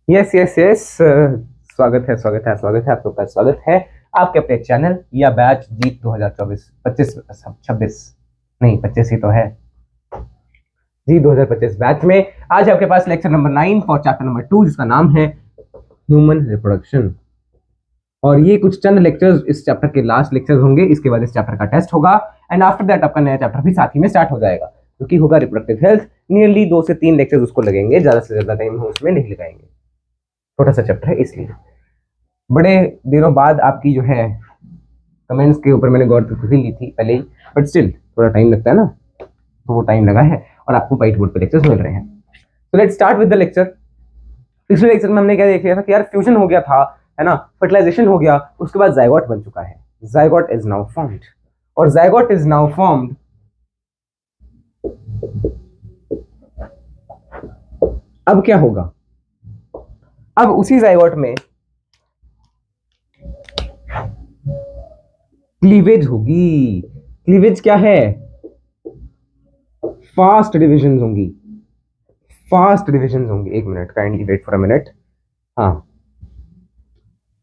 Yes yes yes, स्वागत है आप लोग का स्वागत है आपके अपने चैनल या बैच जीत 2024 25 26 नहीं 25 ही तो है जी 2025 बैच में। आज आपके पास lecture number 9 for chapter number 2 जिसका नाम है ह्यूमन रिप्रोडक्शन। और ये कुछ चंद लेक्चर्स इस चैप्टर के लास्ट लेक्चर्स होंगे। इसके बाद इस चैप्टर का टेस्ट होगा एंड आफ्टर दैट आपका नया चैप्टर भी साथ ही में स्टार्ट हो जाएगा, क्योंकि होगा रिप्रोडक्टिव हेल्थ। नियरली 2 से 3 लेक्चर्स उसको लगेंगे, ज्यादा से ज्यादा टाइम हम उसमें नहीं लगाएंगे, छोटा सा चैप्टर है इसलिए। बड़े दिनों बाद आपकी जो है कमेंट्स के ऊपर मैंने गौर तो ही ली थी पहले ही, बट स्टिल थोड़ा टाइम लगता है ना, तो वो टाइम लगा है और आपको व्हाइट बोर्ड पे लेक्चर्स मिल रहे हैं। तो let's start with the lecture. पिछले लेक्चर में हमने क्या देख लिया था कि यार फ्यूजन हो गया था, है ना, फर्टिलाइजेशन हो गया, उसके बाद जायगोट बन चुका है। जायगोट इज नाउ फॉर्म्ड, और जायगोट इज नाउ फॉर्म्ड। अब क्या होगा? अब उसी जायगोट में क्लीवेज होगी। क्लीवेज क्या है? फास्ट डिविजन होंगी, फास्ट डिविजन होंगी। एक minute, kindly wait for a minute. हाँ,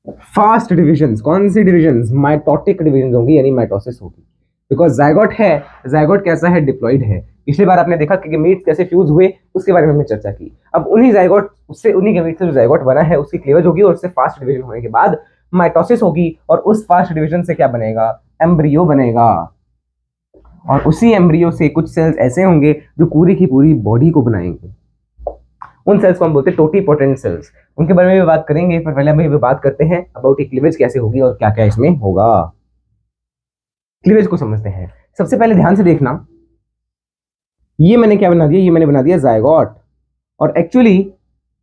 फास्ट डिविजन। कौन सी डिविजन? माइटोटिक डिविजन होंगी, यानी माइटोसिस होगी। बिकॉज जायगोट है, जायगोट कैसा है? डिप्लॉइड है। पिछली बार आपने देखा कि गेमीट्स कैसे फ्यूज हुए, उसके बारे में हमने चर्चा की। अब उन्हीं जायगोट उससे, उन्हीं गेमीट से जो जायगोट बना है उसकी क्लीवेज होगी, और उससे फास्ट डिविजन होने के बाद माइटोसिस होगी, और उस फास्ट डिविजन से क्या बनेगा? एम्ब्रियो बनेगा। और उसी एम्ब्रियो से कुछ सेल्स ऐसे होंगे जो पूरी की पूरी बॉडी को बनाएंगे। उन सेल्स को हम बोलते हैं टोटीपोटेंट सेल्स। उनके बारे में भी बात करेंगे, पर पहले हम भी बात करते हैं अबाउट क्लीवेज कैसे होगी और क्या क्या इसमें होगा। क्लीवेज को समझते हैं। सबसे पहले ध्यान से देखना, ये मैंने क्या बना दिया? ये मैंने बना दिया जायगोट। और एक्चुअली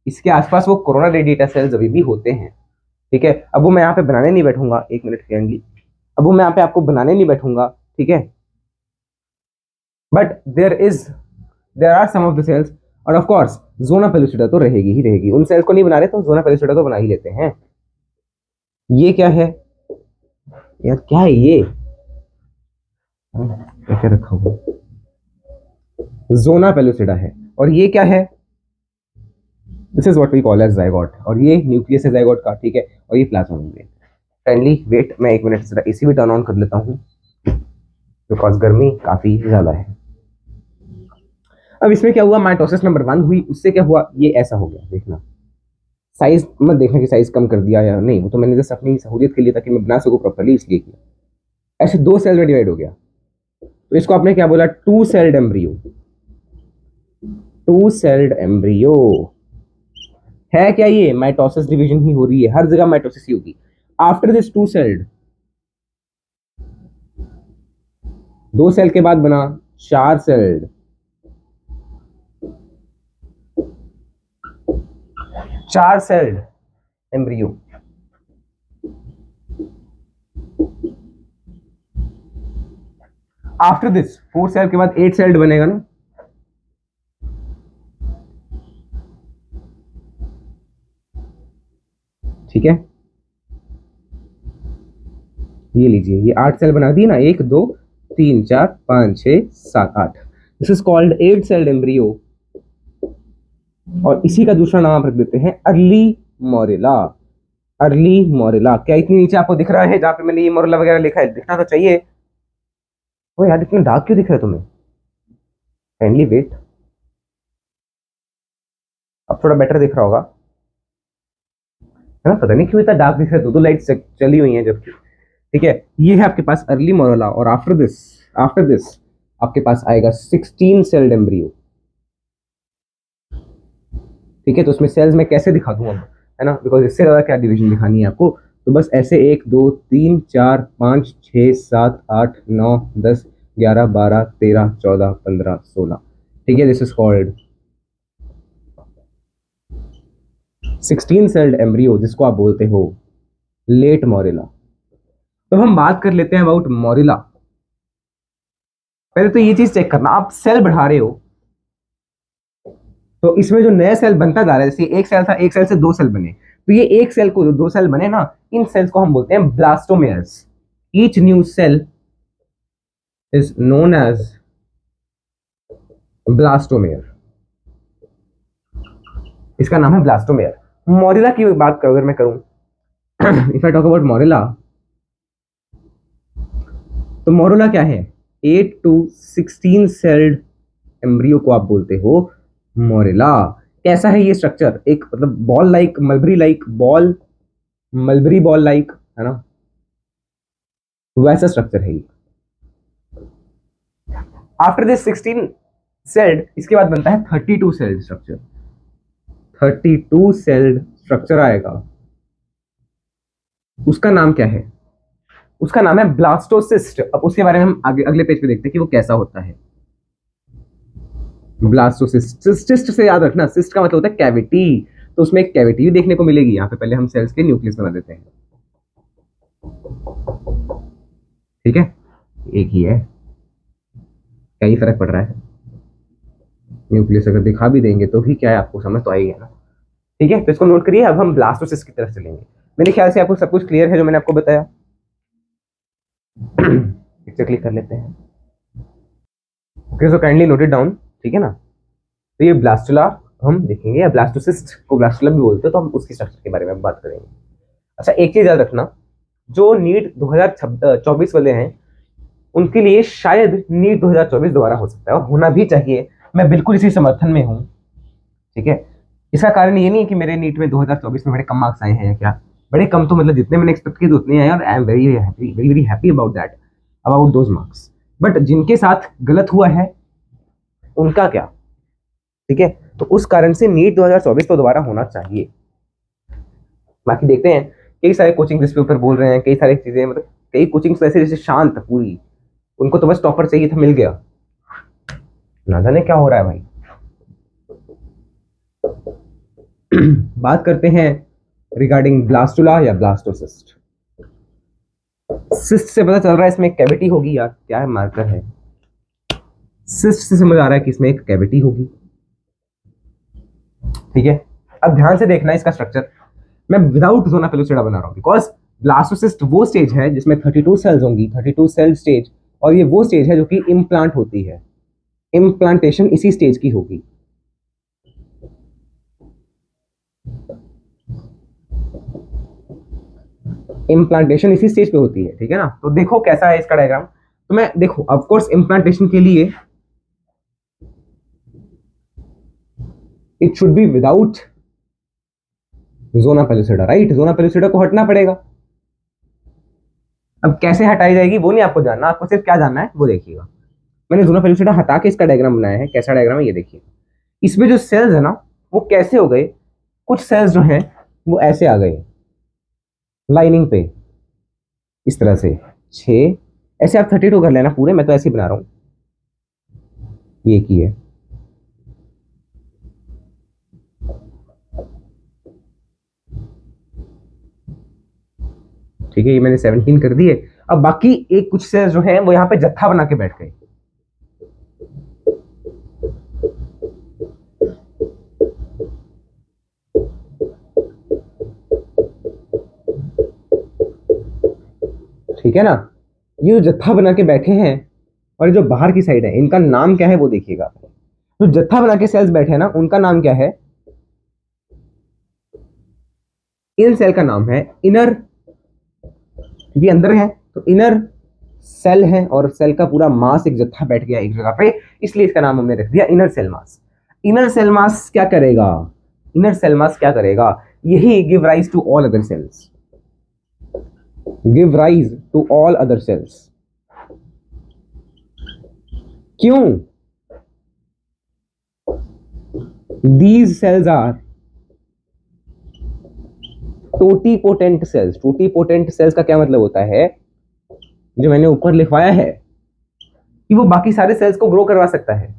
इसके आसपास वो कोरोना रेडिएटा सेल्स अभी भी होते हैं, ठीक है। अब वो मैं यहाँ पे बनाने नहीं बैठूंगा, एक मिनट फ्रेंडली। अब वो मैं यहाँ पे आपको बनाने नहीं बैठूंगा, ठीक है। But there are some of the cells, और ऑफ कोर्स जोना पेलुसिडा तो रहेगी ही रहेगी। उन सेल्स को नहीं बना रहे तो जोना पेलुसिडा तो बना ही लेते हैं। ये क्या है यार? क्या है ये? कैसे रखा हुआ? जोना पेलुसिडा है। और ये क्या है? This is what we call as zygote. और ये न्यूक्लियस है जायगोट का, ठीक है। और ये प्लाज्मा मेम्ब्रेन। काइंडली वेट, मैं एक मिनट जरा एसी भी टर्न ऑन कर लेता हूँ, बिकॉज गर्मी काफी ज्यादा है। अब इसमें क्या हुआ? माइटोसिस नंबर 1 हुई, उससे क्या हुआ? ये ऐसा हो गया। देखना, साइज मत देखना कि साइज कम कर दिया या नहीं, वो तो मैंने जस्ट अपनी सहूलियत के लिए ताकि मैं बना सकूं प्रॉपर्ली, इसलिए किया। ऐसे 2 सेल में डिवाइड हो गया, तो इसको आपने क्या बोला? 2 सेल्ड एम्ब्रियो। 2 सेल्ड एम्ब्रियो है क्या? ये माइटोसिस डिवीजन ही हो रही है, हर जगह माइटोसिस ही होगी। आफ्टर दिस 2 सेल्ड, 2 सेल के बाद बना 4 celled. 4 celled embryo. After this 4 cell के बाद 8 सेल्ड बनेगा ना, ठीक है। ये लीजिए, ये 8 सेल बना दिए ना, 1 2 3 4 5 6 7 8। This is called 8 sailed embryo. और इसी का दूसरा नाम आप रख देते हैं अर्ली मोरेला। अर्ली मोरेला। क्या इतनी नीचे आपको दिख रहा है जहां पे मैंने ये मोरेला वगैरह लिखा है? दिखना तो चाहिए। ओ यार, इतना डार्क क्यों दिख रहा है तुम्हें? काइंडली वेट, अब थोड़ा बेटर दिख रहा होगा, है ना। पता नहीं क्यों इतना डार्क दिख रहा है, 2 लाइट चली हुई हैं जबकि, ठीक है। ये है आपके पास अर्ली मोरेला। और आफ्टर दिस आपके पास आएगा 16 सेल्ड एम्ब्रियो, ठीक है। तो उसमें सेल्स में कैसे दिखा दूं अब, है ना, बिकॉज इससे ज्यादा क्या डिवीजन दिखानी है आपको। तो बस ऐसे 1 2 3 4 5 6 7 8 9 10 11 12 13 14 15 16, ठीक है। This is called 16 sailed embryo, जिसको आप बोलते हो लेट मोरेला। तो हम बात कर लेते हैं अबाउट मोरेला। पहले तो ये चीज चेक करना, आप सेल बढ़ा रहे हो तो इसमें जो नया सेल बनता जा रहा है, जैसे एक सेल था, एक सेल से 2 सेल बने, तो ये एक सेल को जो 2 सेल बने ना, इन सेल्स को हम बोलते हैं blastomeres. Each new cell is known as blastomere. इसका नाम है ब्लास्टोमेयर। मोरिला की बात अगर मैं करूं, if I talk about morula, तो मोरिला क्या है? 8 to 16 सेल्ड एम्ब्रियो को आप बोलते हो मोरिला। कैसा है ये स्ट्रक्चर? एक मतलब ball like, mulberry like ball, mulberry ball like, है ना, वैसा स्ट्रक्चर है ये। आफ्टर दिस 16 सेल्ड, इसके बाद बनता है 32 सेल्ड स्ट्रक्चर। 32 सेल्ड स्ट्रक्चर आएगा, उसका नाम क्या है? उसका नाम है ब्लास्टोसिस्ट। अब उसके बारे में हम आगे अगले पेज पे देखते हैं कि वो कैसा होता है। ब्लास्टोसिस्ट, सिस्ट से याद रखना, सिस्ट का मतलब होता है कैविटी, तो उसमें एक कैविटी भी देखने को मिलेगी। यहाँ पे पहले हम सेल्स के न्यूक्लियस बना देते हैं, ठीक है, एक ही है, क्या ही फर्क पड़ रहा है? न्यूक्लियस अगर दिखा भी देंगे तो भी क्या है, आपको समझ तो आएगी ना, ठीक है। तो इसको नोट करिए। अब हम ब्लास्टोसिस्ट की तरफ चलेंगे। मेरे ख्याल से आपको सब कुछ क्लियर है जो मैंने आपको बताया। पिक्चर क्लिक कर लेते हैं, okay, so kindly note it down, ठीक है ना। तो ये ब्लास्टुला हम देखेंगे, या ब्लास्टोसिस्ट को ब्लास्टुला भी बोलते हैं, तो हम उसकी स्ट्रक्चर के बारे में बात करेंगे। अच्छा, एक चीज याद रखना, जो नीट 2024 वाले हैं उनके लिए शायद नीट 2024 दोबारा हो सकता है, और होना भी चाहिए। मैं बिल्कुल इसी समर्थन में हूँ, ठीक है। इसका कारण ये नहीं है कि मेरे नीट में 2024 में बड़े कम मार्क्स आए हैं या क्या, बड़े कम तो मतलब जितने मैंने एक्सपेक्ट किए थे उतने आए, और I am very happy, very very happy about that, about those marks. But जिनके साथ गलत हुआ है उनका क्या, ठीक है। तो उस कारण से नीट 2024 तो दोबारा होना चाहिए। बाकी देखते हैं, कई सारे कोचिंग जिस पे ऊपर बोल रहे हैं, कई सारी चीजें, मतलब कई कोचिंग्स ऐसे जैसे शांत पूरी, उनको तो बस टॉपर चाहिए था, मिल गया, ना जाने क्या हो रहा है भाई। बात करते हैं रिगार्डिंग ब्लास्टुला या ब्लास्टोसिस्ट। सिस्ट से पता चल रहा है इसमें एक कैविटी होगी यार, क्या है मार्कर है, सिस्ट से समझ आ रहा है कि इसमें एक कैविटी होगी, ठीक है। अब ध्यान से देखना इसका स्ट्रक्चर, मैं विदाउट जोना पेलुसिडा बना रहा हूं, बिकॉज ब्लास्टोसिस्ट वो स्टेज है जिसमें 32 सेल्स होंगी, 32 सेल स्टेज, और ये वो स्टेज है जो कि इम्प्लांट होती है, इम्प्लांटेशन इसी स्टेज की होगी। इम्प्लांटेशन इसी स्टेज पे होती है, ठीक है ना। तो देखो कैसा है इसका डायग्राम। तो मैं देखो, ऑफ कोर्स इम्प्लांटेशन के लिए it should be without zona pellucida, right. Zona pellucida को हटना पड़ेगा। अब कैसे हटाई जाएगी वो नहीं आपको जानना, आपको सिर्फ क्या जानना है वो देखिएगा। मैंने जोना पेलुसिडा हटा के इसका डायग्राम बनाया है। कैसा डायग्राम है ये देखिए। इसमें जो सेल्स है ना वो कैसे हो गए, कुछ सेल्स जो हैं वो ऐसे आ गए लाइनिंग पे, इस तरह से 6, ऐसे आप 32 कर लेना पूरे, मैं तो ऐसे ही बना रहा हूं, ये की है, ठीक है। ये मैंने 17 कर दिए। अब बाकी एक कुछ सेल्स जो हैं वो यहाँ पे जत्था बना के बैठ गए, ठीक है ना। ये जो जत्था बना के बैठे हैं, और ये जो बाहर की साइड है, इनका नाम क्या है वो देखिएगा। जो जत्था बना के सेल्स बैठे हैं ना उनका नाम क्या है, इन सेल का नाम है इनर, ये अंदर है तो इनर सेल है, और सेल का पूरा मास एक जत्था बैठ गया एक जगह पे, इसलिए इसका नाम हमने रख दिया inner cell mass. Inner cell mass क्या करेगा, इनर सेल मास क्या करेगा, यही give rise to all other cells, give rise to all other cells. क्यों? These cells are totipotent cells. Totipotent cells का क्या मतलब होता है, जो मैंने ऊपर लिखवाया है कि वो बाकी सारे सेल्स को ग्रो करवा सकता है।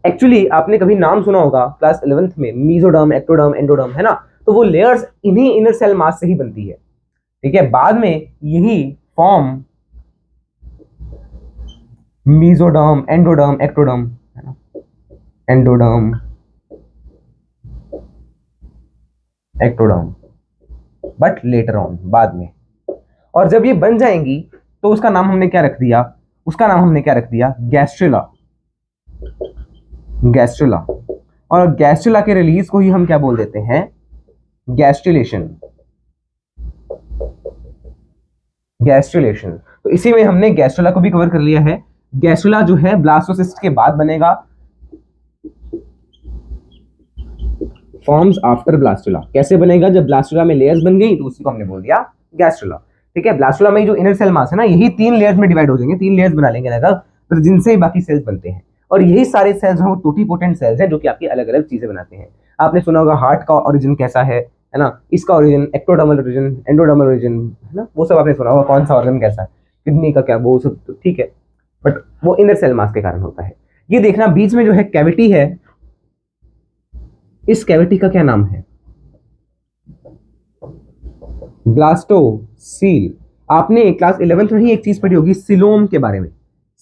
एक्चुअली आपने कभी नाम सुना होगा क्लास 11th में, मीजोडर्म, एक्टोडर्म, एंडोडर्म, है ना। तो वो लेयर्स इन्हीं इनर सेल मास से ही बनती है, ठीक है। बाद में यही फॉर्म मीजोडर्म, एंडोडर्म, एक्टोडर्म, है ना, endoderm, ectoderm, but later on, बाद में। और जब ये बन जाएंगी तो उसका नाम हमने क्या रख दिया, उसका नाम हमने क्या रख दिया, गैस्ट्रेला, गैस्ट्रेला। और गैस्ट्रेला के रिलीज को ही हम क्या बोल देते हैं, गैस्ट्रिलेशन, गैस्ट्रिलेशन। तो इसी में हमने गैस्ट्रुला को भी कवर कर लिया है। गैस्ट्रुला जो है ब्लास्टोसिस्ट के बाद बनेगा, फॉर्म्स आफ्टर ब्लास्टुला। कैसे बनेगा? जब ब्लास्टुला में लेयर्स बन गई तो उसी को हमने बोल दिया गैस्ट्रुला। ठीक है, ब्लास्टुला में जो इनर सेल मास है ना, यही 3 लेयर्स में डिवाइड हो जाएंगे, 3 लेयर्स बना लेंगे लगभग, तो जिनसे बाकी सेल्स बनते हैं। और यही सारे सेल्स हैं वो टोटीपोटेंट सेल्स हैं जो कि आपकी अलग अलग चीजें बनाते हैं। आपने सुना होगा हार्ट का ओरिजिन कैसा है ना, इसका origin ectodermal origin, endodermal origin, है ना, वो सब आपने सुना होगा, कौन सा ऑर्गन कैसा है, किडनी का क्या, वो सब तो ठीक है, बट वो इनर सेल मास के कारण होता है। ये देखना बीच में जो है कैविटी है, इस कैविटी का क्या नाम है? ब्लास्टोसील। आपने क्लास 11th में ही एक चीज पढ़ी होगी सिलोम के बारे में,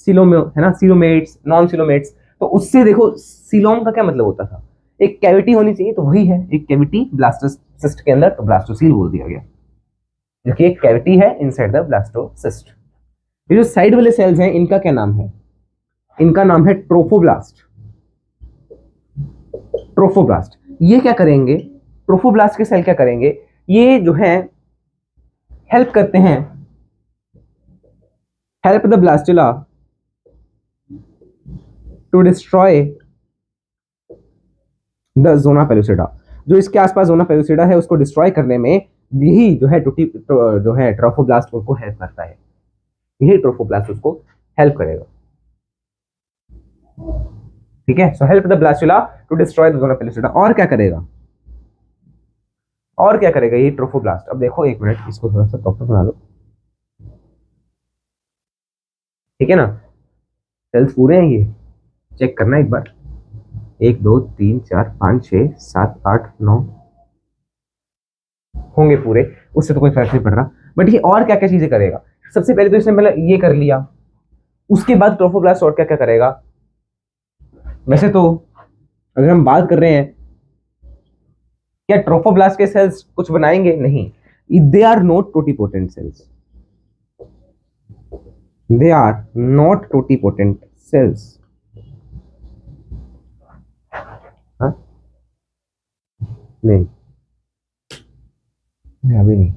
सिलोम है ना, सिलोमेट्स, नॉन सिलोमेट्स। तो उससे देखो सिलोम का क्या मतलब होता था, एक कैविटी होनी चाहिए, तो वही है एक कैविटी ब्लास्टोसिस्ट के अंदर, तो ब्लास्टोसील बोल दिया गया, जो कि एक कैविटी है इनसाइड द ब्लास्टोसिस्ट। ये जो साइड वाले सेल्स हैं इनका क्या नाम है? इनका नाम है ट्रोफोब्लास्ट। ट्रोफोब्लास्ट ये क्या करेंगे? ट्रोफोब्लास्ट के सेल क्या करेंगे? ये जो है हेल्प करते हैं, help the blastula to destroy the zona pellucida. जो इसके आसपास जोना पेलुसिडा है उसको डिस्ट्रॉय करने में यही जो है जो है ट्रोफोब्लास्ट उसको हेल्प करता है, यही ट्रोफोब्लास्ट उसको हेल्प करेगा। ठीक है, so help the blastula to destroy the zona pellucida. और क्या करेगा? और क्या करेगा ये ट्रोफोब्लास्ट? अब देखो एक मिनट, इसको थोड़ा सा प्रॉपर बना लो, ठीक है ना, सेल्स पूरे हैं, ये चेक करना एक बार, 1 2 3 4 5 6 7 8 9 होंगे पूरे, उससे तो कोई फर्क नहीं पड़ रहा, बट ये और क्या क्या चीजें करेगा? सबसे पहले तो इसने मतलब ये कर लिया, उसके बाद ट्रोफोब्लास्ट और क्या क्या करेगा? वैसे तो अगर हम बात कर रहे हैं, क्या ट्रोफोब्लास्ट के सेल्स कुछ बनाएंगे? नहीं, they are not totipotent cells, they are not totipotent cells. नहीं, अभी नहीं,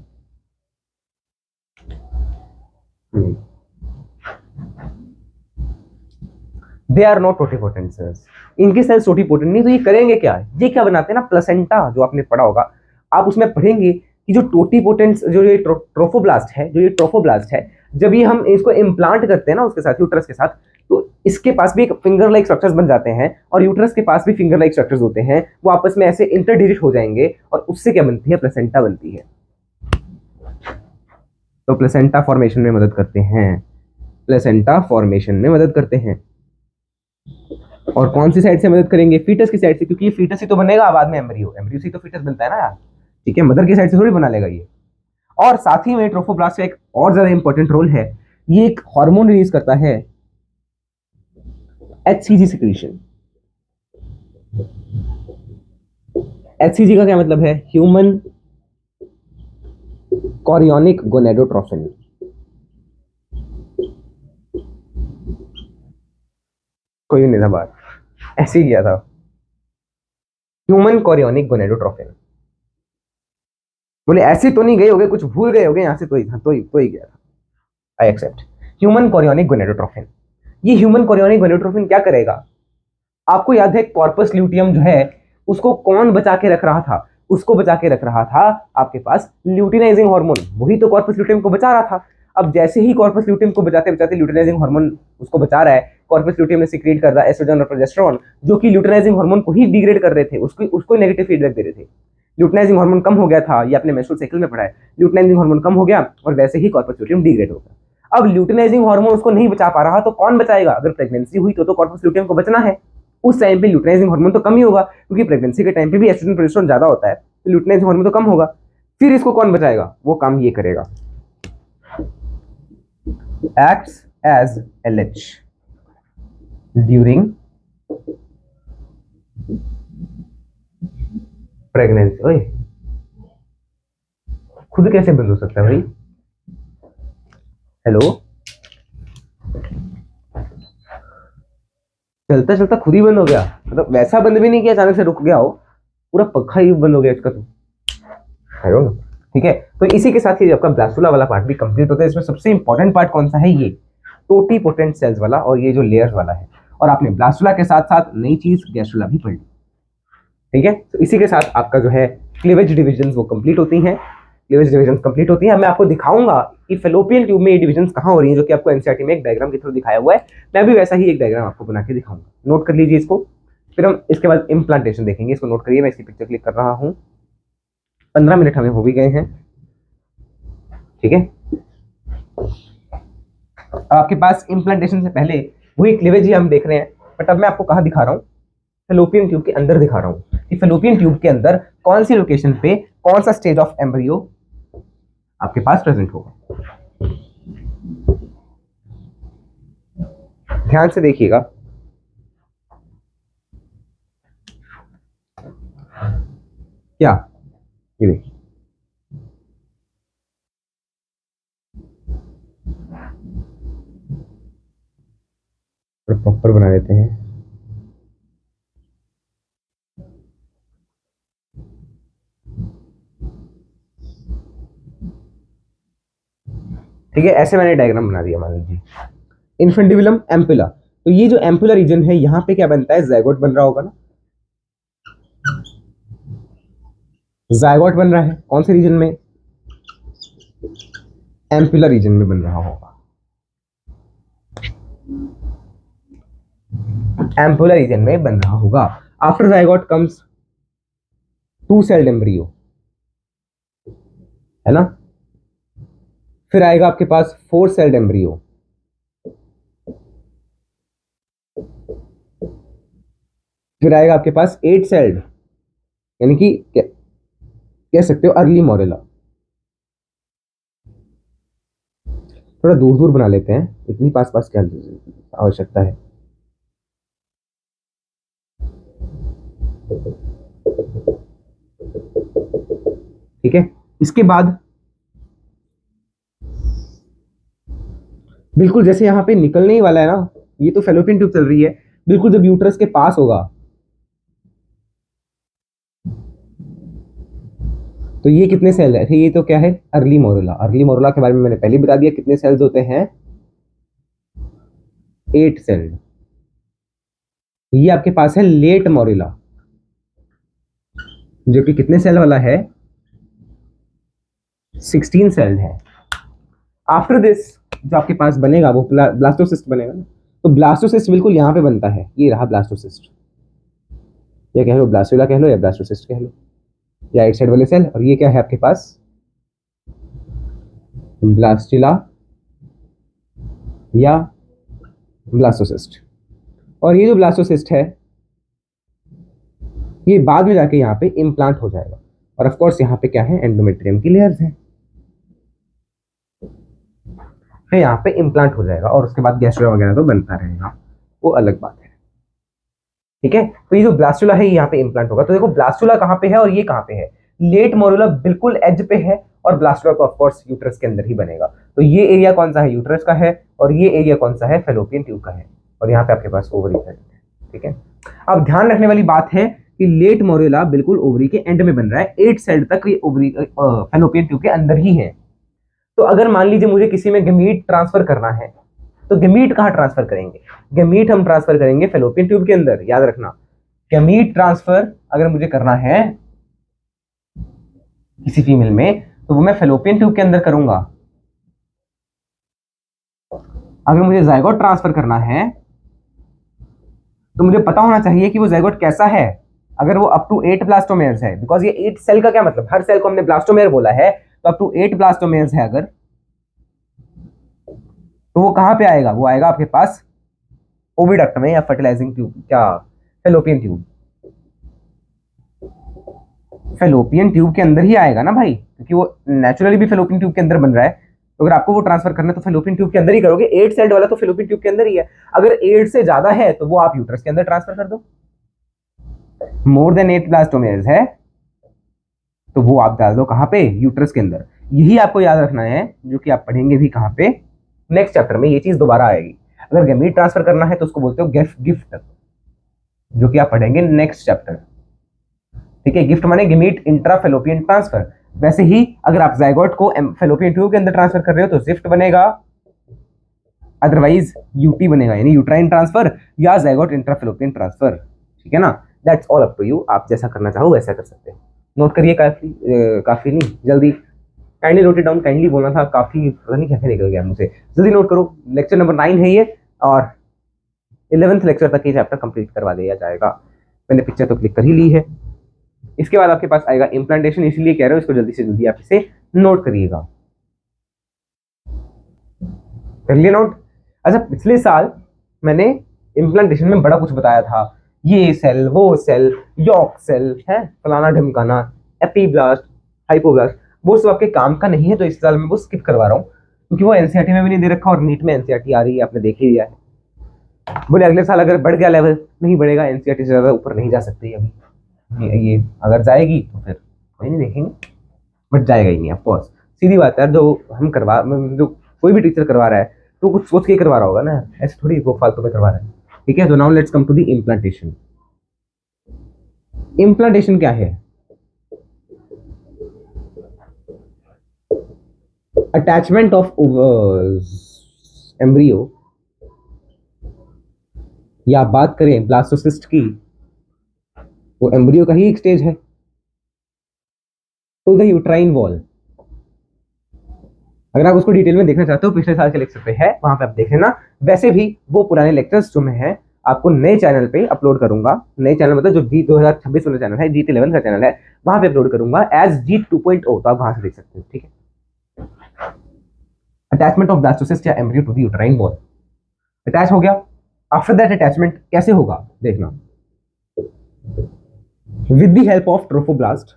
they are not totipotent cells. इनके सेल्स टोटीपोटेंट नहीं, तो ये करेंगे क्या? ये क्या बनाते हैं ना, प्लेसेंटा, जो आपने पढ़ा होगा, आप उसमें पढ़ेंगे कि जो टोटीपोटेंट जो ये ट्रोफोब्लास्ट है, जो ये ट्रोफोब्लास्ट है, जब ये हम इसको इम्प्लांट करते हैं ना उसके साथ, यूट्रस के साथ, तो इसके पास भी एक फिंगर लाइक स्ट्रक्चर्स बन जाते हैं, और यूट्रस के पास भी फिंगर लाइक स्ट्रक्चर्स होते हैं, वो आपस में ऐसे इंटरडिजिट हो जाएंगे, और उससे क्या बनती है? प्लेसेंटा बनती है। तो प्लेसेंटा फॉर्मेशन में मदद करते हैं, प्लेसेंटा फॉर्मेशन में मदद करते हैं। और कौन सी साइड से मदद करेंगे? फीटस की साइड से, क्योंकि ये फीटस ही तो बनेगा बाद में एम्ब्रियो, एम्ब्रियो से तो फीटस बनता है ना यार, ठीक है, मदर की साइड से थोड़ी बना लेगा ये। और साथ ही में ट्रोफोब्लास्ट का एक और ज्यादा इंपॉर्टेंट रोल है, ये एक हार्मोन रिलीज करता है, एचसीजी सिक्रीशन। एचसीजी का क्या मतलब है? Human chorionic gonadotrophin. कोई नहीं था बात, ऐसे ही किया था, ह्यूमन कोरियोनिक गोनेडोट्रोफिन। बोले ऐसे तो नहीं गए होगे, कुछ भूल गए होगे, यहाँ से तो ही था, तो ही गया था, I accept. Human chorionic gonadotrophin, ये ह्यूमन कोरियोनिक गोनेडोट्रोफिन क्या करेगा? आपको याद है कॉर्पस ल्यूटियम जो है उसको कौन बचा के रख रहा था? उसको बचा के रख रहा था आपके पास ल्यूटिनाइजिंग हार्मोन, वही तो कॉर्पस ल्यूटियम को बचा रहा था। अब जैसे ही कॉर्पस ल्यूटियम को बचाते बचाते ल्यूटिनाइजिंग हार्मोन उसको बचा रहा है, कॉर्पस ल्यूटियम ने सीक्रेट कर रहा है एस्ट्रोजन और प्रोजेस्टेरोन, जो कि ल्यूटिनाइजिंग हार्मोन को ही डिग्रेड कर रहे थे, उसको नेगेटिव फीडबैक दे रहे थे। ल्यूटिनाइजिंग हार्मोन कम हो गया था, ये आपने मेंस्ट्रुअल साइकिल में पढ़ा है, ल्यूटिनाइजिंग हार्मोन कम हो गया और वैसे ही कॉर्पस ल्यूटियम डिग्रेड हो गया। अब ल्यूटिनाइजिंग हार्मोन उसको नहीं बचा पा रहा, तो कौन बचाएगा? अगर प्रेगनेंसी हुई तो कॉर्पस ल्यूटियम को बचना है, उस टाइम पे ल्यूटिनाइजिंग हार्मोन तो कम ही होगा, क्योंकि प्रेगनेंसी के टाइम पे भी एस्ट्रोजन प्रोजेस्टेरोन ज्यादा होता है, तो ल्यूटिनाइजिंग हार्मोन तो कम होगा। फिर इसको कौन बचाएगा? वो काम ये करेगा, acts as LH during pregnancy. ओए खुद कैसे बंद हो सकता है भाई? हेलो, चलता चलता खुद ही बंद हो गया, मतलब वैसा बंद भी नहीं किया अचानक से रुक गया हो, पूरा पंखा ही बंद हो गया इसका तो। आई डोंट नो। ठीक है, तो इसी के साथ ही आपका ब्लास्टुला वाला पार्ट भी कंप्लीट होता है। इसमें सबसे इंपॉर्टेंट पार्ट कौन सा है? ये टोटीपोटेंट सेल्स वाला और ये जो लेयर्स वाला है। और आपने ब्लास्टुला के साथ साथ नई चीज गैस्ट्रुला भी पढ़ी। ठीक है, तो इसी के साथ आपका जो है क्लीवेज डिविजन वो कंप्लीट होती हैं। क्लीवेज डिविजन कंप्लीट होती हैं। मैं आपको दिखाऊंगा कि फेलोपियन ट्यूब में ये डिविजन्स कहाँ हो रही हैं, जो कि आपको एनसीईआरटी में एक डायग्राम के थ्रू दिखाया हुआ है। मैं भी वैसा ही एक डायग्राम आपको बना के दिखाऊंगा, नोट कर लीजिए इसको। फिर हम इसके बाद इम्प्लांटेशन देखेंगे, इसको नोट करिए। मैं इसकी पिक्चर क्लिक कर रहा हूँ। 15 मिनट हमें हो भी गए हैं। ठीक है, अब आपके पास इम्प्लांटेशन से पहले वही क्लीवेज ही हम देख रहे हैं, बट अब मैं आपको कहाँ दिखा रहा हूँ? फेलोपियन ट्यूब के अंदर दिखा रहा हूँ कि फेलोपियन ट्यूब के अंदर कौन सी लोकेशन पे कौन सा स्टेज ऑफ एम्ब्रियो आपके पास प्रेजेंट होगा। ध्यान से देखिएगा। क्या ये देखिए, प्रॉपर बना देते हैं। ठीक है, ऐसे मैंने डायग्राम बना दिया। मान लीजिए इन्फेंटिबुलम एम्पुला, तो ये जो एम्पुला रीजन है यहाँ पे क्या बनता है? जायगोट बन रहा होगा ना। जायगोट बन रहा है कौन से रीजन में? एम्पुला रीजन में बन रहा होगा। एम्पुला रीजन में बन रहा होगा। After zygote comes 2 sailed embryo, है ना। फिर आएगा आपके पास 4 सेल्ड एम्ब्रियो, फिर आएगा आपके पास 8 सेल्ड, यानी कि कह सकते हो अर्ली मोरेला। थोड़ा दूर दूर बना लेते हैं, इतनी पास पास क्या आवश्यकता है। ठीक है, इसके बाद बिल्कुल जैसे यहाँ पे निकलने ही वाला है ना, ये तो फेलोपियन ट्यूब चल रही है, बिल्कुल जब यूट्रस के पास होगा तो ये कितने सेल है? ये तो क्या है? Early morula. अर्ली मोरुला के बारे में मैंने पहले बता दिया, कितने सेल्स होते हैं? 8 सेल। ये आपके पास है लेट मोरुला, जो कि कितने सेल वाला है? 16 सेल है। आफ्टर दिस जो आपके पास बनेगा वो ब्लास्टोसिस्ट बनेगा ना। तो ब्लास्टोसिस्ट बिल्कुल यहाँ पे बनता है, ये रहा ब्लास्टोसिस्ट। या कह लो ब्लास्टुला कह लो या ब्लास्टोसिस्ट कह लो, या राइट साइड वाले सेल। और ये क्या है आपके पास? ब्लास्टुला या ब्लास्टोसिस्ट। और ये जो ब्लास्टोसिस्ट है ये बाद में जाके यहाँ पे इम्प्लांट हो जाएगा। और ऑफ कोर्स यहाँ पे क्या है? एंडोमेट्रियम की लेयर्स हैं, फिर यहाँ पे इम्प्लांट हो जाएगा। और उसके बाद गैस्ट्रुला वगैरह तो बनता रहेगा, वो अलग बात है। ठीक है, तो ये जो ब्लास्टुला है यहाँ पे इम्प्लांट होगा। तो देखो ब्लास्टुला कहाँ पे है और ये कहाँ पे है? लेट मोरुला बिल्कुल एज पे है, और ब्लास्टुला तो ऑफकोर्स यूट्रस के अंदर ही बनेगा। तो ये एरिया कौन सा है? यूट्रस का है। और ये एरिया कौन सा है? फेलोपियन ट्यूब का है। और यहाँ पे आपके पास ओवरी है। ठीक है, अब ध्यान रखने वाली बात है कि लेट मोरुला बिल्कुल ओवरी के एंड में बन रहा है, 8 सेल तक ये ओवरी फेलोपियन ट्यूब के अंदर ही है। तो अगर मान लीजिए मुझे किसी में गमीट ट्रांसफर करना है, तो गमीट कहाँ ट्रांसफर करेंगे? गमीट हम ट्रांसफर करेंगे फेलोपियन ट्यूब के अंदर। याद रखना, गमीट ट्रांसफर अगर मुझे करना है किसी फीमेल में, तो वो मैं फेलोपियन ट्यूब के अंदर करूंगा। अगर मुझे जायगोट ट्रांसफर करना है तो मुझे पता होना चाहिए कि वो जायगोट कैसा है। अगर वो अप टू 8 ब्लास्टोमेयर्स है, बिकॉज ये 8 सेल का क्या मतलब? हर सेल को हमने ब्लास्टोमेयर बोला है, तो अप टू 8 ब्लास्टोमेयर्स है अगर, तो वो कहां पे आएगा? वो आएगा आपके पास ओविडक्ट में, या फर्टिलाइजिंग ट्यूब, क्या फेलोपियन ट्यूब। फेलोपियन ट्यूब के अंदर ही आएगा ना भाई, क्योंकि वो नेचुरली भी फेलोपियन ट्यूब के अंदर बन रहा है। तो अगर आपको वो ट्रांसफर करना है तो फेलोपियन ट्यूब के अंदर ही करोगे। 8 सेल्ड वाला तो फेलोपियन ट्यूब के अंदर ही है। अगर 8 से ज्यादा है तो वो आप यूट्रस के अंदर ट्रांसफर कर दो। मोर देन 8 ब्लास्टोमेयर्स है तो वो आप डाल दो कहां पे? यूट्रस के अंदर। यही आपको याद रखना है, जो कि आप पढ़ेंगे भी कहां पे? नेक्स्ट चैप्टर में ये चीज दोबारा आएगी। अगर गमीट ट्रांसफर करना है तो उसको बोलते हो गिफ्ट, जो कि आप पढ़ेंगे नेक्स्ट चैप्टर। ठीक है, गिफ्ट माने गमीट इंट्राफेलोपियन ट्रांसफर। वैसे ही अगर आप जाइगोट को फैलोपियन ट्यूब के अंदर ट्रांसफर कर रहे हो तो जिफ्ट बनेगा, अदरवाइज यूटी बनेगा, यानी यूट्राइन ट्रांसफर या जाइगोट इंट्राफैलोपियन ट्रांसफर। ठीक है ना, that's all up to you, आप जैसा करना चाहो वैसा कर सकते हैं। नोट करिए, काफी नहीं, जल्दी kindly note it down, kindly बोलना था, काफी पता नहीं कैसे निकल गया मुझसे, जल्दी नोट करो। लेक्चर नंबर 9 है ये, और 11th लेक्चर तक ये चैप्टर कंप्लीट करवा दिया जाएगा। मैंने पिक्चर तो क्लिक कर ही ली है। इसके बाद आपके पास आएगा इम्प्लांटेशन, इसलिए कह रहे हो इसको जल्दी से जल्दी आप इसे नोट करिएगा। कर लिया नोट? अच्छा, पिछले साल मैंने इम्प्लांटेशन में बड़ा कुछ बताया था, ये सेल वो सेल, यॉर्क सेल है, फलाना ढिमकाना, एपीब्लास्ट, हाइपोब्लास्ट, वो सब आपके काम का नहीं है, तो इस साल मैं वो स्किप करवा रहा हूँ, क्योंकि वो एनसीईआरटी में भी नहीं दे रखा और नीट में एनसीईआरटी आ रही है, आपने देख ही लिया है। बोले अगले साल अगर बढ़ गया लेवल, नहीं बढ़ेगा, एनसीईआरटी से ज्यादा ऊपर नहीं जा सकती अभी, ये अगर जाएगी तो फिर कोई नहीं देखेंगे, बट जाएगा ही नहीं ऑफकोर्स, सीधी बात है। जो हम करवा, जो कोई भी टीचर करवा रहा है तो कुछ सोच के करवा रहा होगा ना, ऐसे थोड़ी वो फालतू में करवा रहा है। ठीक है, तो now let's come to the implantation. Implantation क्या है? अटैचमेंट ऑफ एम्ब्रियो, या बात करें ब्लास्टोसिस्ट की, वो एम्ब्रियो का ही एक स्टेज है, टू द यूट्राइन वॉल। अगर आप उसको डिटेल में देखना चाहते हो, पिछले साल के लेक्चर पे है, वहां पे आप देख लेना। वैसे भी वो पुराने लेक्चर्स जो मैं है आपको नए चैनल पे अपलोड करूंगा, नए चैनल मतलब जो जी 2026 वाला चैनल है, जीट 11 का चैनल है, वहां पे अपलोड करूंगा एज जीट 2.0, तो आप वहां से देख सकते हो। ठीक है, अटैचमेंट ऑफ ब्लास्टोसिस्ट या embryo to the uterine wall, attach हो गया। आफ्टर दैट अटैचमेंट कैसे होगा देखना, with the help of trophoblast,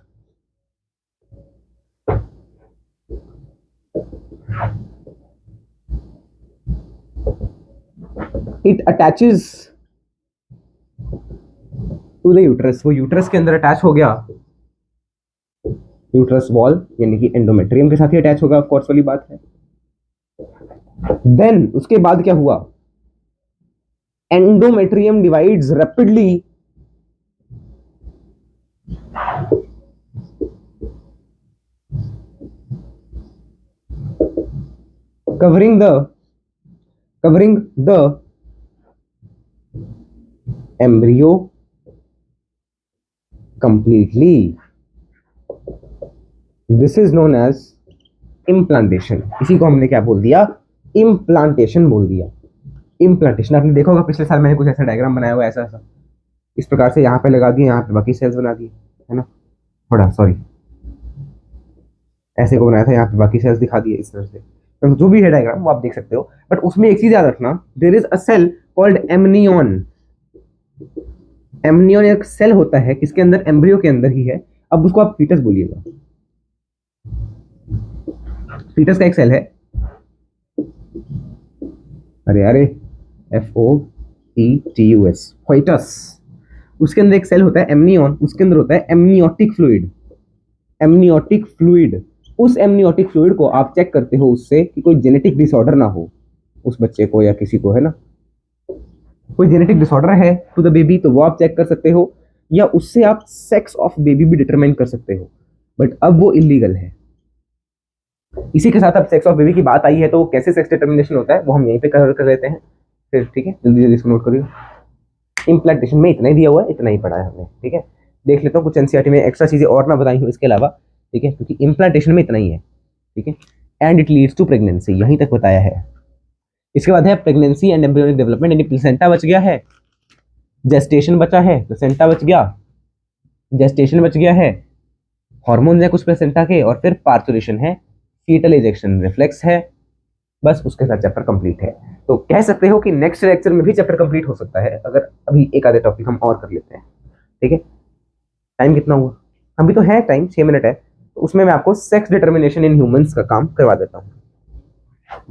it attaches to the uterus, वो यूट्रस के अंदर अटैच हो गया, यूट्रस वॉल यानी कि एंडोमेट्रियम के साथ ही अटैच होगा, ऑफकोर्स वाली बात है। देन उसके बाद क्या हुआ, endometrium divides rapidly covering the embryo completely. This is known as implantation. इसी को हमने क्या बोल दिया, इम्प्लांटेशन बोल दिया। इम्प्लांटेशन आपने देखा होगा, पिछले साल मैंने कुछ ऐसा डायग्राम बनाया हुआ, ऐसा इस प्रकार से, यहाँ पे लगा दिए, यहाँ पे बाकी सेल्स बना दिए, है ना, थोड़ा सॉरी ऐसे को बनाया था, यहाँ पे बाकी सेल्स दिखा दिए इस तरह से, तो जो भी है डायग्राम वो आप देख सकते हो। बट उसमें एक चीज याद रखना, there is a cell called amnion. Amnion एक सेल होता है किसके अंदर, एम्ब्रियो के अंदर ही है। अब उसको आप फीटस बोलिएगा, फीटस का एक सेल है, अरे FOETUS, फीटस, उसके अंदर एक सेल होता है एमनियन, उसके अंदर होता है एमनियोटिक फ्लूइड। एमनियोटिक फ्लूइड, उस एमनियोटिक फ्लूइड को आप चेक करते हो उससे कि कोई जेनेटिक डिसऑर्डर ना हो उस बच्चे को या किसी को, है ना, कोई जेनेटिक डिसऑर्डर है टू द बेबी तो वो आप चेक कर सकते हो, या उससे आप सेक्स ऑफ बेबी भी डिटरमाइन कर सकते हो, बट अब वो इलीगल है। इसी के साथ अब सेक्स ऑफ बेबी की बात आई है, तो कैसे सेक्स डिटर्मिनेशन होता है वो हम यहीं पे कवर कर लेते हैं फिर। ठीक है, जल्दी जल्दी इसको नोट करिए। इम्प्लांटेशन में इतना ही दिया हुआ है, इतना ही पढ़ा है हमने। ठीक है, देख लेता हूँ कुछ एनसीईआरटी में एक्स्ट्रा चीजें और ना बताई हूँ इसके अलावा। ठीक है, क्योंकि इम्प्लांटेशन में इतना ही है। ठीक है, and it leads to pregnancy, यहीं तक बताया है। इसके बाद है प्रेगनेंसी एंड एम्ब्रियोनिक डेवलपमेंट, यानी प्लेसेंटा बच गया है, जेस्टेशन बचा है, प्लेसेंटा बच गया, जेस्टेशन बच गया है, हार्मोन है कुछ प्लेसेंटा के, और फिर पार्थुरेशन है, फीटल इजेक्शन रिफ्लेक्स है, बस उसके साथ चैप्टर कंप्लीट है। तो कह सकते हो कि नेक्स्ट लेक्चर में भी चैप्टर कंप्लीट हो सकता है, अगर अभी एक आधे टॉपिक हम और कर लेते हैं। ठीक है, टाइम कितना हुआ, अभी तो है टाइम 6 मिनट है, तो उसमें मैं आपको सेक्स डिटर्मिनेशन इन ह्यूमंस का काम करवा देता हूँ,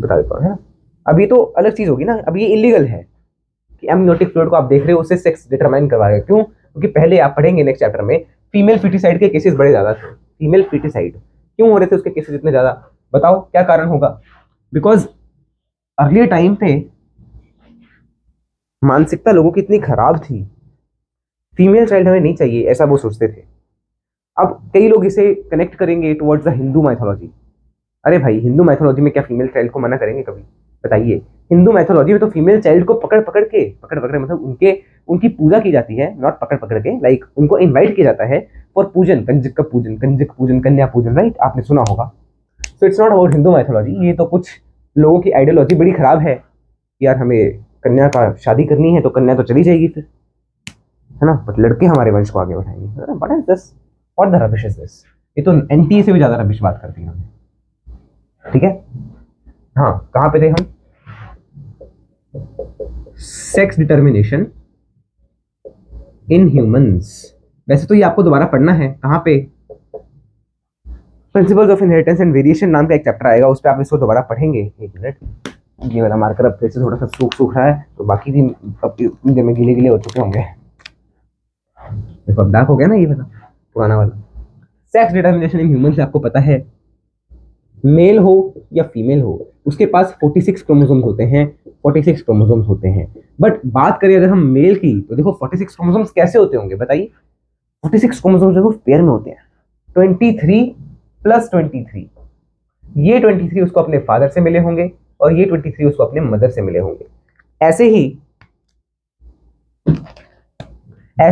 बता देता हूँ, है ना। अभी तो अलग चीज होगी ना, अब ये इलीगल है कि एमनियोटिक फ्लूइड को आप देख रहे हो उससे सेक्स डिटरमाइन करवा रहे हो, क्यों? क्योंकि पहले आप पढ़ेंगे नेक्स्ट चैप्टर में फीमेल फिटिसाइड के केसेस बड़े ज्यादा थे। फीमेल फिटिसाइड क्यों हो रहे थे उसके केसेस इतने ज्यादा, बताओ क्या कारण होगा? बिकॉज अगले टाइम पे मानसिकता लोगों की इतनी खराब थी, फीमेल चाइल्ड हमें नहीं चाहिए, ऐसा वो सोचते थे। अब कई लोग इसे कनेक्ट करेंगे टुवर्ड्स द हिंदू माइथोलॉजी। अरे भाई, हिंदू माइथोलॉजी में क्या फीमेल चाइल्ड को मना करेंगे कभी? बताइए। हिंदू माइथोलॉजी में तो फीमेल चाइल्ड को पकड़ पकड़ मतलब उनके उनकी पूजा की जाती है, नॉट पकड़ पकड़ के, लाइक उनको इनवाइट किया जाता है फॉर पूजन, कंजक पूजन, कन्या पूजन, राइट? आपने सुना होगा। So it's not about Hindu mythology. ये तो कुछ लोगों की आइडियोलॉजी बड़ी खराब है। यार हमें कन्या का शादी करनी है तो कन्या तो चली जाएगी फिर, है ना, बट लड़के हमारे वंश को आगे बढ़ाएंगे। What is this? What the rubbish is this? ये तो एनटीए से भी ज्यादा रबिश बात करती है हमें। ठीक है, हाँ, कहाँ पे थे हम? Sex determination in humans. वैसे तो ये आपको दोबारा पढ़ना है। कहाँ पे? Principles of inheritance and variation नाम का एक चैप्टर आएगा, उस पर आप इसको दोबारा पढ़ेंगे। एक मिनट, ये वाला मार्कर अब फिर से थोड़ा सा सूख रहा है, तो बाकी दिन अब इतनी देर में गीले गीले हो चुके होंगे। देखो अब डार्क हो गया ना ये वाला, पुराना वाला। सेक्स डिटर्मिनेशन इन ह्यूमंस आपको पता है, मेल हो या फीमेल हो, उसके पास 46 क्रोमोसोम्स होते हैं। 46 क्रोमोसोम्स होते हैं। बट बात करें अगर हम मेल की, तो देखो 46 क्रोमोसोम्स कैसे होते होंगे बताइए? 46 क्रोमोसोम्स देखो पेयर में होते हैं, 23 प्लस 23। ये 23 उसको अपने फादर से मिले होंगे और ये 23 उसको अपने मदर से मिले होंगे। ऐसे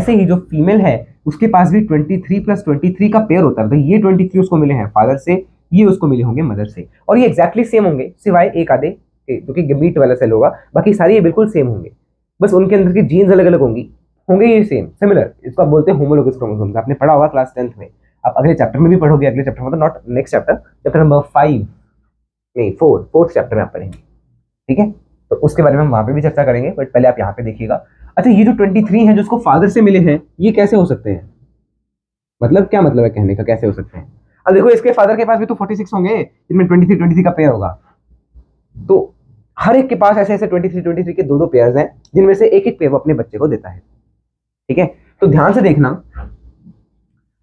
ही जो फीमेल है उसके पास भी 23 प्लस 23 का पेयर होता है। तो ये 23 उसको मिले हैं फादर से, ये उसको मिले होंगे मदर से, और ये एग्जैक्टली सेम होंगे सिवाय एक आधे जो कि गमीट वाला सेल होगा, बाकी सारे ये बिल्कुल सेम होंगे। बस उनके अंदर की जीन्स अलग अलग होंगे ये सेम, सिमिलर। इसको आप बोलते हैं होमोलोगस क्रोमोसोम्स। आपने पढ़ा होगा क्लास 10th में। आप अगले चैप्टर में भी पढ़ोगे, अगले चैप्टर में, तो not next chapter, chapter number 5 नहीं 4th चैप्टर में आप पढ़ेंगे। ठीक है, तो उसके बारे में हम वहां पे भी चर्चा करेंगे, बट पहले आप यहाँ पे देखिएगा। अच्छा, ये जो 23 हैं जो उसको फादर से मिले हैं, ये कैसे हो सकते हैं? मतलब क्या मतलब है कहने का, कैसे हो सकते हैं? अब देखो, इसके फादर के पास भी तो 46 होंगे, इनमें 23 का पेयर होगा। तो हर एक के पास ऐसे ऐसे 23 के दो पेयर्स हैं, जिनमें से एक एक पेयर वो अपने बच्चे को देता है। ठीक है, तो ध्यान से देखना,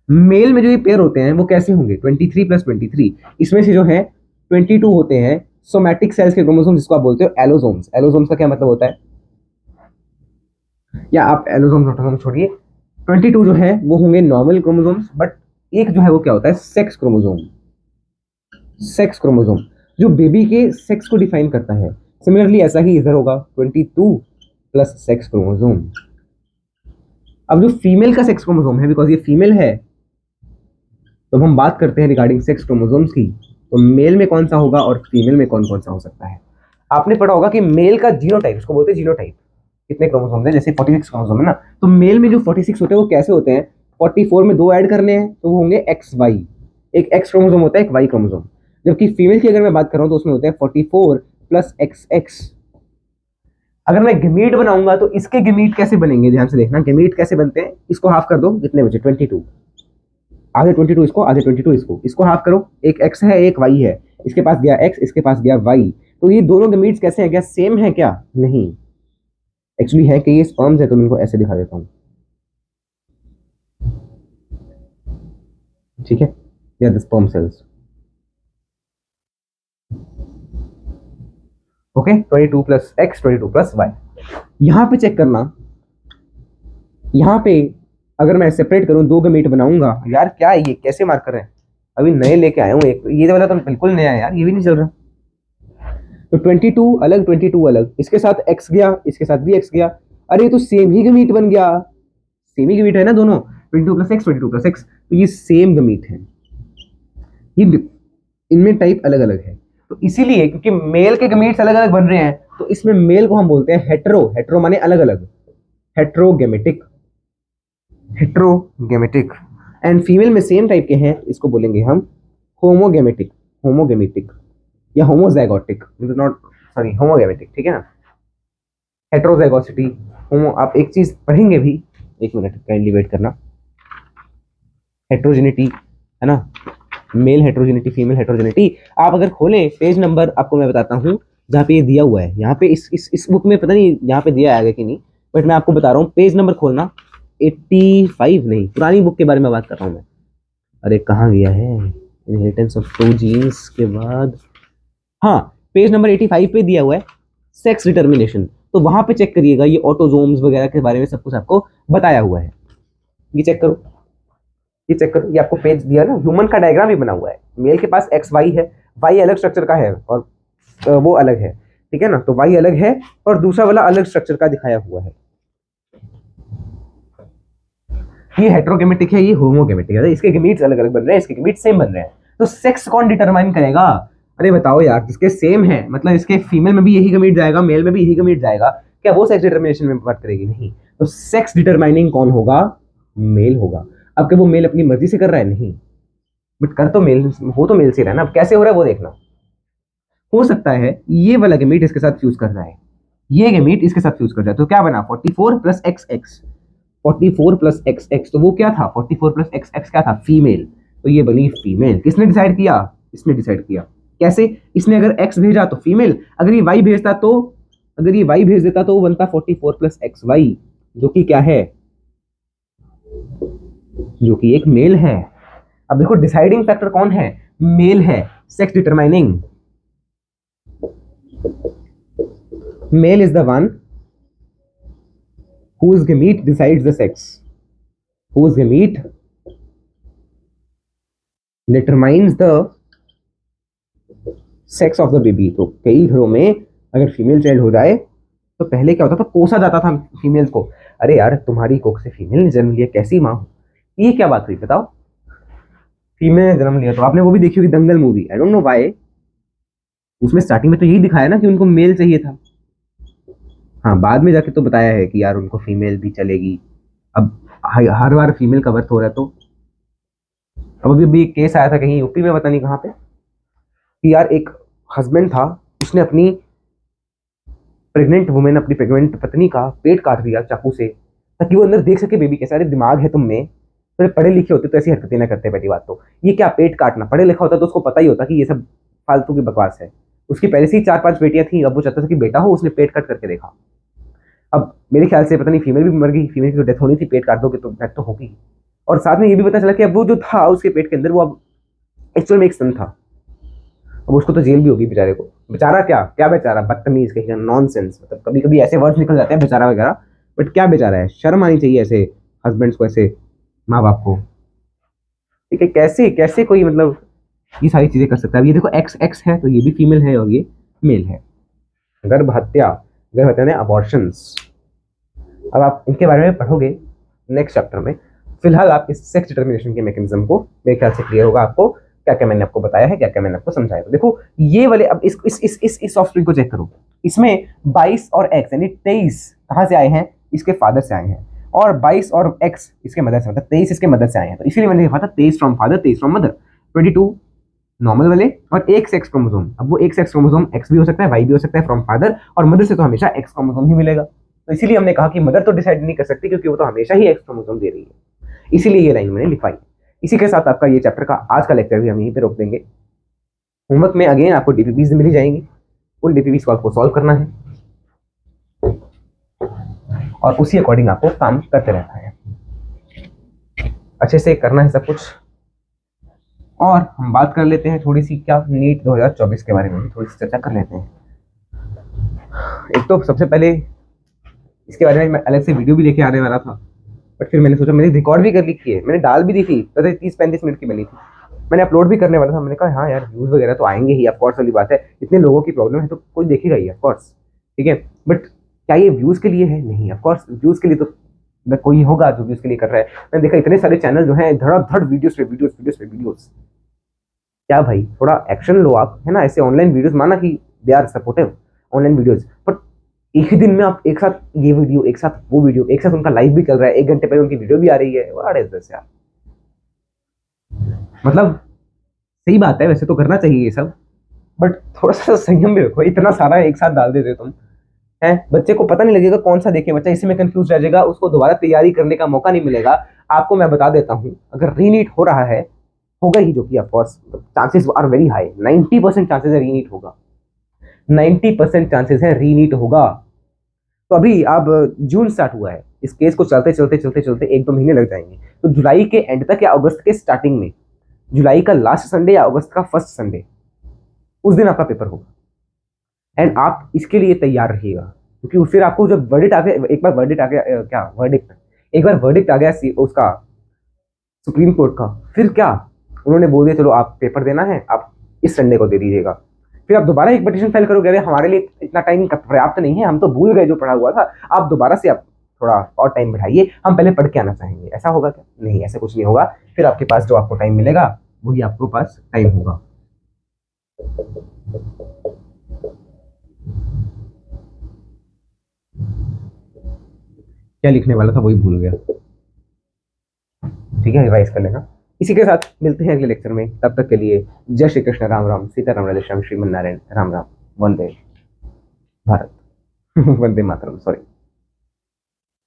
मेल में जो ये पेयर होते हैं वो कैसे होंगे? 23 प्लस 23, इसमें से जो है 22 होते हैं सोमैटिक सेल्स के क्रोमोसोम, जिसको आप बोलते हो एलोसोम्स। एलोसोम्स का क्या मतलब होता है? या आप एलोसोम्स ऑटोसोम्स छोड़िए, 22 जो है वो होंगे नॉर्मल क्रोमोसोम्स, बट एक जो है वो क्या होता है? Sex chromosome. सेक्स क्रोमोसोम जो बेबी के सेक्स को डिफाइन करता है। सिमिलरली ऐसा ही इधर होगा, 22 प्लस सेक्स क्रोमोसोम। अब जो फीमेल का सेक्स क्रोमोसोम है, बिकॉज ये फीमेल है, तो हम बात करते हैं रिगार्डिंग सेक्स क्रोमोसोम्स की, तो मेल में कौन सा होगा और फीमेल में कौन कौन सा हो सकता है? आपने पढ़ा होगा कि मेल का जीनोटाइप, उसको बोलते हैं जीनोटाइप। कितने क्रोमोसोम है? जैसे 46 क्रोमोसोम है ना, तो मेल में जो 46 होते हैं वो कैसे होते हैं? 44 में 2 ऐड करने हैं तो वो होंगे एक्स वाई, एक एक्स क्रोमोसोम होता है, एक वाई क्रोमोसोम। जबकि फीमेल की अगर मैं बात कर रहा हूँ तो उसमें होते हैं 44 प्लस एक्स एक्स। अगर मैं गेमीट बनाऊंगा तो इसके गेमीट कैसे बनेंगे? ध्यान से देखना, गेमीट कैसे बनते हैं। इसको हाफ कर दो, कितने बचे? 22, आधे 22 इसको, आधे 22 इसको हाफ करो, एक एक्स है एक वाई है, इसके पास गया एक्स, इसके पास गया वाई। तो ये दोनों गेमीट्स कैसे हैं? क्या सेम है क्या? नहीं, एक्चुअली है कि ये स्पर्म्स है, तो मैं इनको ऐसे दिखा देता हूँ। ठीक है, ये the sperm cells. Okay, 22 plus X, 22 plus Y. यहां पे चेक करना, यहां पे अगर मैं सेपरेट करूं, दो गमीट बनाऊंगा। यार क्या है ये, कैसे मार्क कर रहे हैं? अभी नए लेके आया हूं एक, ये वाला तो बिल्कुल नया है यार, ये भी नहीं चल रहा। तो 22 अलग, 22 अलग, इसके साथ एक्स गया, इसके साथ भी एक्स गया। अरे ये तो सेम ही गमीट बन गया, सेम ही गमीट है ना दोनों, 22 प्लस एक्स, 22 प्लस एक्स, तो ये सेम गमीट है। ये इनमें टाइप अलग अलग है, तो इसीलिए क्योंकि मेल के गमीट्स अलग अलग बन रहे हैं, तो इसमें मेल को हम बोलते हैं हेटेरो। हेटेरो माने अलग अलग, हेट्रोगेमेटिक, हेट्रोगेमेटिक। एंड फीमेल में सेम टाइप के हैं, इसको बोलेंगे हम होमोगेमेटिक, होमोगेमेटिक या होमोजाइगोटिक, नॉट सॉरी होमोगेमेटिक। ठीक है ना, हेट्रोजाइगोसिटी, होमो। आप एक चीज पढ़ेंगे भी, एक मिनट काइंडली वेट करना। हेट्रोजेनिटी है ना, मेल हेट्रोजेनिटी, फीमेल हेट्रोजेनिटी। आप अगर खोलें पेज नंबर, आपको मैं बताता हूँ जहाँ पे ये दिया हुआ है, यहाँ पे इस बुक में पता नहीं यहाँ पे दिया है कि नहीं, बट मैं आपको बता रहा हूँ, पेज नंबर खोलना 85, नहीं पुरानी बुक के बारे में बात कर रहा हूँ मैं। अरे कहाँ गया है, इनहेरिटेंस ऑफ 2 जीन्स के बाद, हाँ पेज नंबर 85 पे दिया हुआ है सेक्स डिटर्मिनेशन। तो वहां पे चेक करिएगा, ये ऑटोजोम्स वगैरह के बारे में सब कुछ आपको बताया हुआ है, ये चेक करो। ये चेक करो, ये आपको पेज दिया ना, ह्यूमन का डायग्राम भी बना हुआ है। मेल के पास एक्स वाई है, वाई अलग स्ट्रक्चर का है और वो अलग है, ठीक है ना। तो वाई अलग है और दूसरा वाला अलग स्ट्रक्चर का दिखाया हुआ है। ये हेटेरोगेमेटिक है, ये होमोगेमेटिक है। इसके गेमीट्स अलग अलग बन रहे हैं, इसके गेमीट्स सेम बन रहे हैं। तो सेक्स कौन डिटरमाइन करेगा? अरे बताओ यार, जिसके सेम है, मतलब इसके फीमेल में भी यही गमीट जाएगा, मेल में भी यही गमीट जाएगा, क्या वो सेक्स डिटर्मिनेशन में बात करेगी? नहीं। तो सेक्स डिटरमाइनिंग कौन होगा? मेल होगा। अब क्या वो मेल अपनी मर्जी से कर रहा है? नहीं, बट कर तो मेल, हो तो मेल से रहा है ना। अब कैसे हो रहा है वो देखना। हो सकता है ये वाला गेमीट इसके साथ फ्यूज कर रहा है, ये गेमीट इसके साथ फ्यूज कर रहा है, तो क्या बना? 44 plus x x, 44 plus x x, तो वो क्या था? 44 प्लस एक्स एक्स क्या था? फीमेल। तो ये बनी फीमेल। किसने डिसाइड किया? इसने डिसाइड किया। कैसे? इसने अगर एक्स भेजा तो फीमेल, अगर ये वाई भेजता तो, अगर ये वाई भेज देता तो वो बनता 44 प्लस एक्स वाई, जो कि क्या है? जो कि एक मेल है। अब देखो डिसाइडिंग फैक्टर कौन है? मेल है। Sex determining, male is the one whose gamete decides the sex, whose gamete determines the sex of the baby। तो कई घरों में अगर फीमेल चाइल्ड हो जाए तो पहले क्या होता था? कोसा जाता था फीमेल्स को। अरे यार, तुम्हारी कोख से फीमेल ने जन्म लिया, कैसी माँ? ये क्या बात हुई बताओ? फीमेल ने जन्म लिया। तो आपने वो भी देखी होगी Dangal movie, I don't know why, उसमें स्टार्टिंग में तो यही दिखाया ना कि उनको मेल चाहिए था। हाँ, बाद में जाके तो बताया है कि यार उनको फीमेल भी चलेगी। अब हर बार फीमेल का बर्थ हो रहा है। तो अब अभी भी एक केस आया था कहीं यूपी में, पता नहीं कहाँ पे, कि यार एक हस्बैंड था, उसने अपनी प्रेग्नेंट वुमेन, अपनी प्रेग्नेंट पत्नी का पेट काट दिया चाकू से, ताकि वो अंदर देख सके बेबी कैसा। अरे दिमाग है तुम में? थोड़े पढ़े लिखे होते तो ऐसी हरकतें ना करते। पहली बात तो ये क्या पेट काटना, पढ़े लिखा होता तो उसको पता ही होता कि ये सब फालतू की बकवास है। उसकी पहले से ही 4-5 बेटियां थी, अब वो चाहता था कि बेटा हो, उसने पेट कट करके देखा। अब मेरे ख्याल से पता नहीं फीमेल भी मर गई, फीमेल की डेथ होनी थी, पेट काट दोगे तो डेथ तो होगी। और साथ में ये भी पता चला कि अब वो जो था उसके पेट के अंदर, वो अब एक्चुअल में एक सन था। अब उसको तो जेल भी होगी बेचारे को। बेचारा क्या क्या बेचारा, बदतमीज कहीं का, नॉनसेंस। मतलब कभी कभी ऐसे वर्ड्स निकल जाते हैं बेचारा वगैरह, बट क्या बेचारा है, शर्म आनी चाहिए ऐसे हस्बैंड्स को, ऐसे माँ बाप को। ठीक है, कैसे कैसे कोई मतलब ये सारी चीजें कर सकता है? अब ये देखो एक्स एक्स है तो ये भी फीमेल है और ये मेल है। गर्भ हत्या, गर्भ हत्या ने अबॉर्शंस, अब आप इनके बारे में पढ़ोगे नेक्स्ट चैप्टर में। फिलहाल आप इस सेक्स डिटर्मिनेशन के मैकेनिज्म को, मेरे ख्याल से क्लियर होगा आपको क्या क्या मैंने आपको बताया है, क्या क्या मैंने आपको समझाया। तो देखो ये वाले, अब इस ऑफस्प्रिंग को चेक करो। इसमें 22 और x यानी 23 कहाँ से आए हैं? इसके फादर से आए हैं। और 22 और x इसके मदर से, मतलब 23 इसके मदर से आए हैं। तो इसीलिए मैंने लिखा था 23 from father, 23 from mother. 22 normal वाले और एक सेक्स क्रोमोसोम। अब वो एक सेक्स क्रोमोसोम एक्स भी हो सकता है, वाई भी हो सकता है फ्रॉम फादर, और मदर से तो हमेशा एक्स क्रोमोसोम ही मिलेगा। तो इसीलिए हमने कहा कि मदर तो डिसाइड नहीं कर सकती, क्योंकि वो तो हमेशा ही एक्स क्रोमोसोम दे रही है। इसीलिए ये लाइन मैंने लिखवाई। इसी के साथ आपका ये चैप्टर का आज का लेक्चर भी हम यहीं पे रोक देंगे। होमवर्क में अगेन आपको डीपीपीज मिल जाएंगी, उन डीपीपीज को आपको सॉल्व करना है और उसी अकॉर्डिंग आपको काम करते रहना है, अच्छे से करना है सब कुछ। और हम बात कर लेते हैं थोड़ी सी, क्या नीट 2024 के बारे में भी थोड़ी सी चर्चा कर लेते हैं। एक तो सबसे पहले इसके बारे में मैं अलग से वीडियो भी लेके आने वाला था, बट फिर मैंने सोचा, मैंने रिकॉर्ड भी कर ली थी, मैंने डाल भी दी थी, पता है 30-35 मिनट की बनी थी, मैंने अपलोड भी करने वाला था। मैंने कहा हाँ यार, व्यूज वगैरह तो आएंगे ही, ऑफकोर्स वाली बात है, इतने लोगों की प्रॉब्लम है तो कोई देखेगा ही ऑफकोर्स, ठीक है। बट क्या ये व्यूज के लिए है? नहीं, ऑफकोर्स व्यूज के लिए तो कोई होगा जो व्यूज के लिए कर रहा है। मैंने देखा इतने सारे चैनल जो है धड़ाधड़ वीडियोस पे वीडियोस वीडियोस पे वीडियोस। क्या भाई, थोड़ा एक्शन लो आप, है ना। ऐसे ऑनलाइन वीडियोस, माना कि they are supportive online videos, but एक ही दिन में आप एक साथ ये वीडियो, एक साथ वो वीडियो, एक साथ उनका लाइव भी चल रहा है, 1 घंटे पहले उनकी वीडियो भी आ रही है, व्हाट इज दिस यार। मतलब सही बात है, वैसे तो करना चाहिए ये सब, बट थोड़ा सा संयम भी रखो। इतना सारा एक साथ डाल देते तुम, है, बच्चे को पता नहीं लगेगा कौन सा देखे, बच्चा इसी में कंफ्यूज रह जाएगा, उसको दोबारा तैयारी करने का मौका नहीं मिलेगा। आपको मैं बता देता हूँ, अगर रीनीट हो रहा है, होगा ही, जो कि of course chances are very high, 90% chances है रीनीट होगा, 90% चांसेस है रीनीट होगा। तो अभी अब जून स्टार्ट हुआ है, इस केस को चलते चलते चलते चलते 1-2 महीने लग जाएंगे। तो जुलाई के एंड तक या अगस्त के स्टार्टिंग में, जुलाई का लास्ट संडे या अगस्त का फर्स्ट संडे, उस दिन आपका पेपर होगा। एंड आप इसके लिए तैयार रहिएगा, क्योंकि फिर आपको जब वर्डिक्ट आ गया, एक बार वर्डिक्ट आ गया, क्या वर्डिक्ट, एक बार वर्डिक्ट आ गया उसका सुप्रीम कोर्ट का। फिर क्या, उन्होंने बोल दिया चलो आप पेपर देना है, आप इस संडे को दे दीजिएगा। फिर आप दोबारा एक पिटीशन फाइल करोगे, अरे हमारे लिए इतना टाइम पर्याप्त नहीं है, हम तो भूल गए जो पढ़ा हुआ था, आप दोबारा से आप थोड़ा और टाइम बढ़ाइए, हम पहले पढ़ के आना चाहेंगे। ऐसा होगा क्या? नहीं, ऐसा कुछ नहीं होगा। फिर आपके पास जो आपको टाइम मिलेगा वही आपको पास टाइम होगा। क्या लिखने वाला था वही भूल गया। ठीक है, रिवाइज कर लेना। इसी के साथ मिलते हैं अगले लेक्चर में, तब तक के लिए जय श्री कृष्ण, राम राम, सीता राम, राधे श्याम, श्रीमन नारायण, राम राम, वंदे भारत। वंदे मातरम, सॉरी।